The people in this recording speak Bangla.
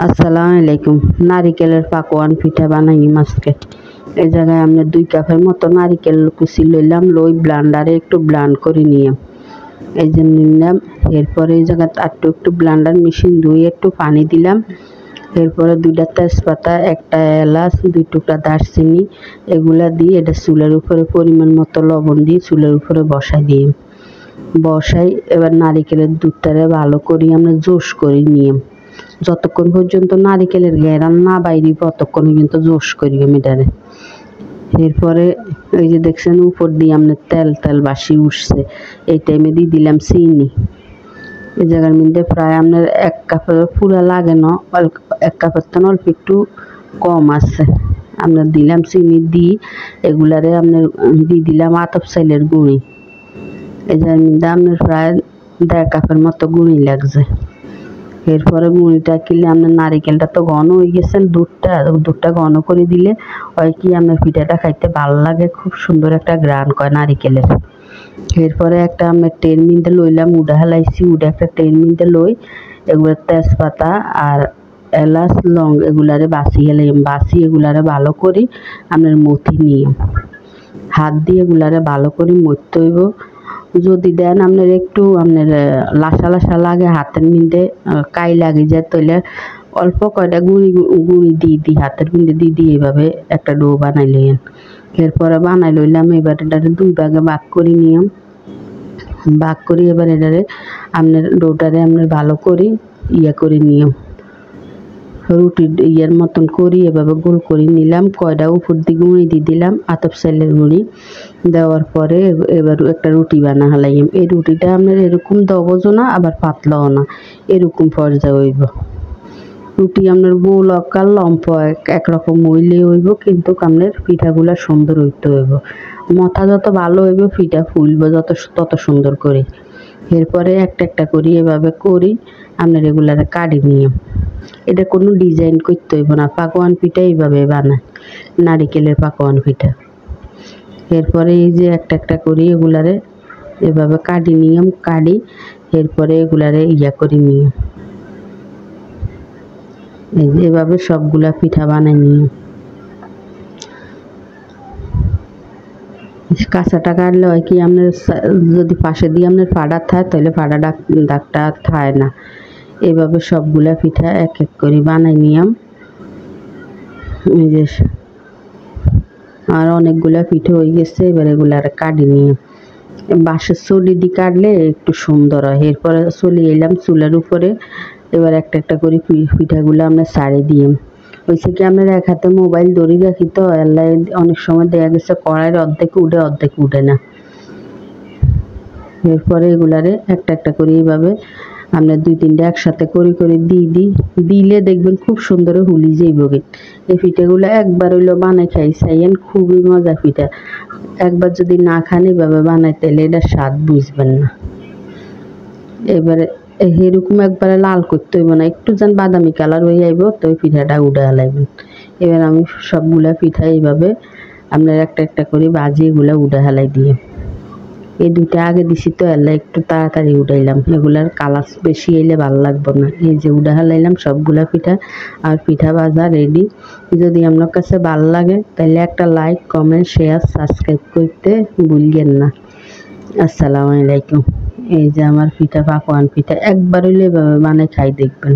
আসসালামু আলাইকুম। নারিকেলের পাকোয়ান পিঠা বানাই আজকে। এই জায়গায় আমরা 2 কাপের মতো নারিকেল কুচি লইলাম, লই ব্লান্ডারে একটু ব্লান্ড করে নিলাম। এই যে নিলাম। এরপরে এই জায়গায় একটু ব্লান্ডার মেশিন ধুয়ে একটু পানি দিলাম। এরপরে 2টা তেজপাতা, একটা এলাচ, 2 টুকরা দারচিনি এগুলা দিয়ে এটা চুলার উপরে পরিমাণ মতো লবণ দিয়ে চুলার উপরে বসাই। এবার নারিকেলের দুধটারে ভালো করে আমরা জোশ করে নিয়ে যতক্ষণ পর্যন্ত নারিকেলের ঘেরান না বাইরে ততক্ষণ কিন্তু জোশ করি এটারে। এরপরে এই যে দেখছেন উপর দিয়ে আমরা তেল বাসি উঠছে, এই টাইমে দিয়ে দিলাম চিনি। এই জায়গার মধ্যে প্রায় আপনার 1 কাপের পুরা লাগে না, 1 কাপের তো অল্প একটু কম আছে। আমরা দিলাম চিনি দিয়ে এগুলারে আপনার দিয়ে দিলাম আতপ চালের গুঁড়ি। এই জায়গার মধ্যে আপনার প্রায় 1.5 কাপের মতো গুঁড়ি লাগছে। এরপরে গুঁড়িটা কিনলে আপনার নারিকেলটা তো ঘন হয়ে গেছে, দুধটা ঘন করে দিলে হয় কি আপনার পিঠাটা খাইতে ভালো লাগে, খুব সুন্দর একটা গ্রান কয় নারিকেলের। এরপরে একটা আমরা ট্রেন মধ্যে লইলাম, উডা হেলাইছি, উডা একটা ট্রেন মধ্যে লই এগুলো তেজপাতা আর এলাচ লং এগুলারে বাছি এগুলারে ভালো করে আপনার মথি নিয়ে হাত দিয়ে এগুলারে ভালো করে মরতে হইব। যদি দেন আপনার একটু আপনার লাসা লাগে হাতের মধ্যে কাই লাগে যায়, তাহলে অল্প কয়টা গুঁড়ি দিয়ে হাতের মধ্যে দিয়ে এইভাবে একটা ডো বানাই লইয়েন। এরপরে বানাই লইলাম। এবার এটারে 2 ভাগে ভাগ করে নিয়ম ভাগ করি। এবার এটারে আপনার ডোটারে আপনার ভালো করে করে নিয়ম রুটি ইয়ের মতন করি এভাবে গোল করে নিলাম। কয়টা উপর দিয়ে গুঁড়ি দিয়ে দিলাম আতপ চালের গুঁড়ি দেওয়ার পরে এবার একটা রুটি বানা হালাইম। এই রুটিটা আপনার এরকম দবজও না আবার পাতলাও না, এরকম পর্যায়ে হইব। রুটি আপনার গোল আকার লম্বা একরকম হইলে হইব, কিন্তু আপনার পিঠাগুলা সুন্দর হইতে হইব। মাথা যত ভালো হইব পিঠা ফুলবে তত সুন্দর করে। এরপরে একটা করি এভাবে করি আপনার এগুলারে কাটি নিয়ে এটা কোনো ডিজাইন করতে হইব না। পাকোয়ান পিঠা এইভাবে বানায়, নারিকেলের পাকোয়ান পিঠা। এরপরে এই যে একটা করি এগুলারে এভাবে কাটি নিয়ম এরপরে এগুলারে করে নিয়ে এই যে এভাবে সবগুলা পিঠা বানাই নিয়ে কাঁচাটা কাটলে হয় কি আপনার যদি পাশে দিয়ে আপনার ফাড়া থাকে তাহলে ফাড়া দাগটা থাকে না। এভাবে সবগুলা পিঠা এক করে বানাই নিলাম। এই যে আর অনেকগুলা পিঠা হয়ে গেছে। এবার এগুলার কাটি নিয়ে বাঁশের ছড়ি দিয়ে কাটলে একটু সুন্দর হয়। এরপরে চলে এলাম চুলার উপরে। এবার একটা করে পিঠাগুলো আমরা ছাড়ে দিয়ে হয়েছে কি আপনার এক হাতে মোবাইল ধরে রাখি তো আল্লাহ অনেক সময় দেখা গেছে কড়াইয়ের অর্ধেক উঠে না। এরপরে এগুলারে একটা করে এইভাবে আমরা 2-3টা একসাথে করে দিলে দেখবেন খুব সুন্দর হুলি যাইব। এই পিঠাগুলো একবার হইলো বানাই খাইছেন, খুবই মজা পিঠা। একবার যদি না খান এভাবে বানাই তাহলে এটা স্বাদ বুঝবেন না। এবারে এরকম একবারে লাল করতে হইব না, একটু যেন বাদামি কালার হয়ে আইব তো ওই পিঠাটা উঠে হালাইবেন। এবার আমি সবগুলা পিঠা এইভাবে আপনার একটা করে বাজি এগুলা উঠে হালাই দিয়ে এই 2টা আগে দিছি তো এলা একটু তাড়াতাড়ি উঠাইলাম, এগুলার কালার বেশি এলে ভালো লাগবে না। এই যে উঠে হালাইলাম সবগুলা পিঠা আর পিঠা ভাজা রেডি। যদি আপনার কাছে ভালো লাগে তাহলে একটা লাইক, কমেন্ট, শেয়ার, সাবস্ক্রাইব করতে ভুলবেন না। আসসালামু আলাইকুম। এই যে আমার পিঠা পাকোয়ান পিঠা একবার হইলে এভাবে বানাই খাই দেখবেন।